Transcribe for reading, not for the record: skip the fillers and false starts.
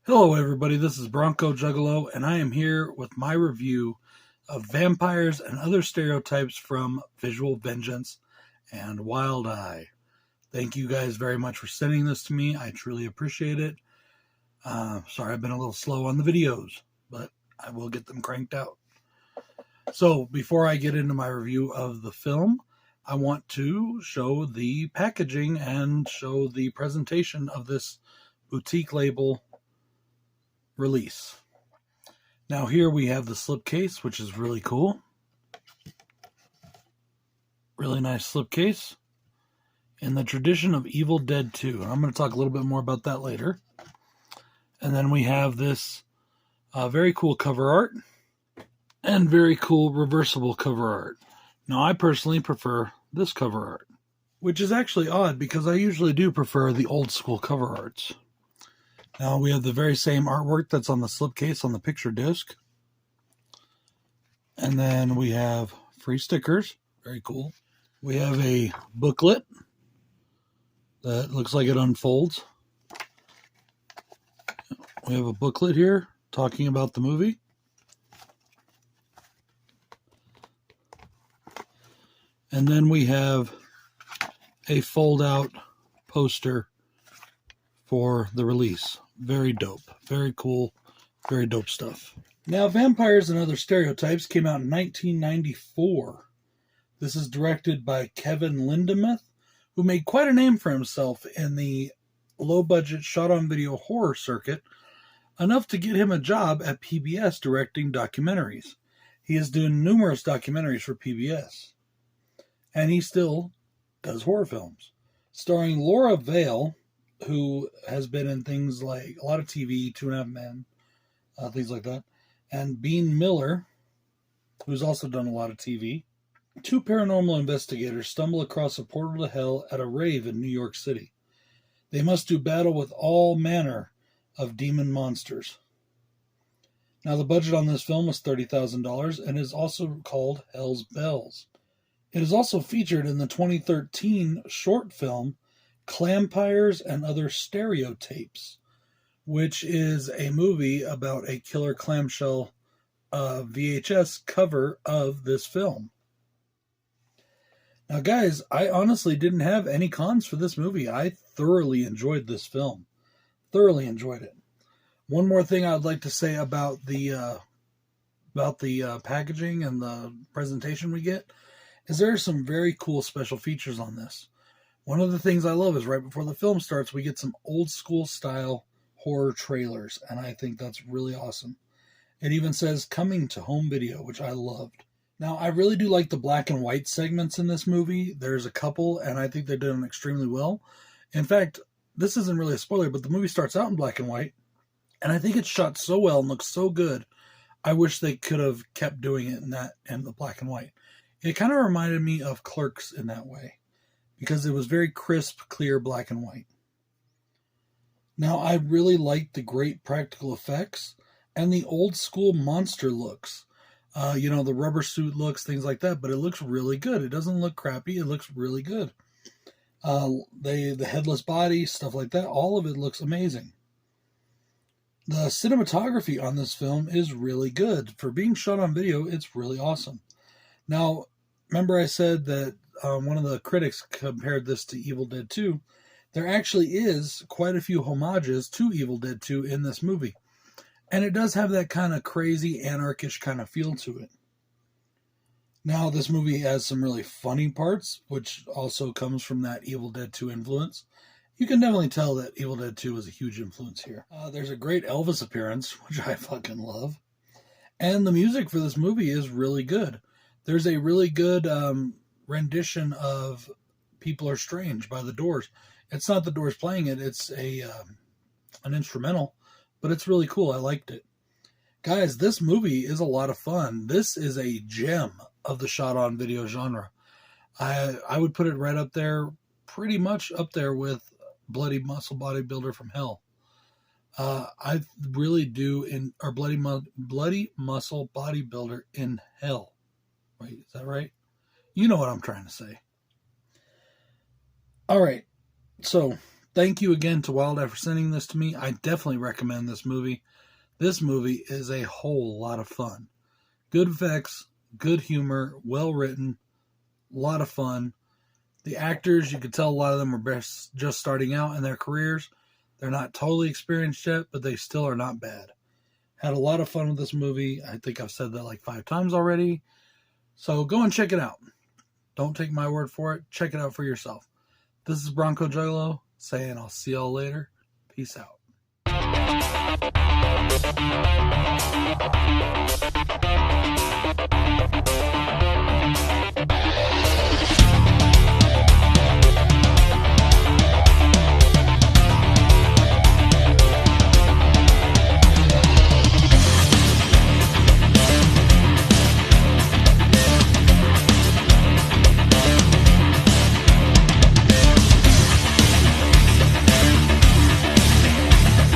Hello everybody, this is BroncoJuggalo, and I am here with my review of Vampires and Other Stereotypes from Visual Vengeance and Wild Eye. Thank you guys very much for sending this to me. I truly appreciate it. Sorry I've been a little slow on the videos, but I will get them cranked out. So before I get into my review of the film, I want to show the packaging and show the presentation of this boutique label release. Now here we have the slipcase, which is really cool. Really nice slipcase. In the tradition of Evil Dead 2. And I'm going to talk a little bit more about that later. And then we have this very cool cover art. And very cool reversible cover art. Now I personally prefer this cover art. Which is actually odd because I usually do prefer the old school cover arts. Now we have the very same artwork that's on the slipcase on the picture disc. And then we have free stickers. Very cool. We have a booklet that looks like it unfolds. We have a booklet here talking about the movie. And then we have a fold-out poster for the release. Very dope. Very cool. Very dope stuff. Now, Vampires and Other Stereotypes came out in 1994. This is directed by Kevin Lindemuth, who made quite a name for himself in the low-budget shot-on-video horror circuit, enough to get him a job at PBS directing documentaries. He is doing numerous documentaries for PBS. And he still does horror films. Starring Laura Vale, who has been in things like a lot of TV, 2.5 Men, things like that, and Bean Miller, who's also done a lot of TV. Two paranormal investigators stumble across a portal to hell at a rave in New York City. They must do battle with all manner of demon monsters. Now, the budget on this film was $30,000 and is also called Hell's Bells. It is also featured in the 2013 short film Clampires and Other Stereotypes, which is a movie about a killer clamshell VHS cover of this film. Now, guys, I honestly didn't have any cons for this movie. I thoroughly enjoyed this film. Thoroughly enjoyed it. One more thing I'd like to say about the packaging and the presentation we get is there are some very cool special features on this. One of the things I love is right before the film starts, we get some old school style horror trailers, and I think that's really awesome. It even says coming to home video, which I loved. Now, I really do like the black and white segments in this movie. There's a couple, and I think they're doing extremely well. In fact, this isn't really a spoiler, but the movie starts out in black and white, and I think it's shot so well and looks so good. I wish they could have kept doing it in the black and white. It kind of reminded me of Clerks in that way, because it was very crisp, clear black and white. Now, I really liked the great practical effects and the old school monster looks. The rubber suit looks, things like that, but it looks really good. It doesn't look crappy. It looks really good. The headless body, stuff like that, all of it looks amazing. The cinematography on this film is really good. For being shot on video, it's really awesome. Now, remember I said that one of the critics compared this to Evil Dead 2. There actually is quite a few homages to Evil Dead 2 in this movie. And it does have that kind of crazy, anarchish kind of feel to it. Now, this movie has some really funny parts, which also comes from that Evil Dead 2 influence. You can definitely tell that Evil Dead 2 was a huge influence here. There's a great Elvis appearance, which I fucking love. And the music for this movie is really good. There's a really good rendition of People Are Strange by The Doors. It's not The Doors playing it, it's an instrumental, but it's really cool. I liked it. Guys, this movie is a lot of fun. This is a gem of the shot-on video genre. I would put it right up there, pretty much up there with Bloody Muscle Bodybuilder from Hell. I really do, or Bloody Muscle Bodybuilder in Hell. Wait, is that right? You know what I'm trying to say. All right. So Thank you again to Wild Eye for sending this to me. I definitely recommend this movie. This movie is a whole lot of fun. Good effects, good humor, well written, a lot of fun. The actors, you could tell a lot of them are just starting out in their careers. They're not totally experienced yet, but they still are not bad. Had a lot of fun with this movie. I think I've said that like 5 times already. So go and check it out. Don't take my word for it. Check it out for yourself. This is BroncoJuggalo saying I'll see y'all later. Peace out.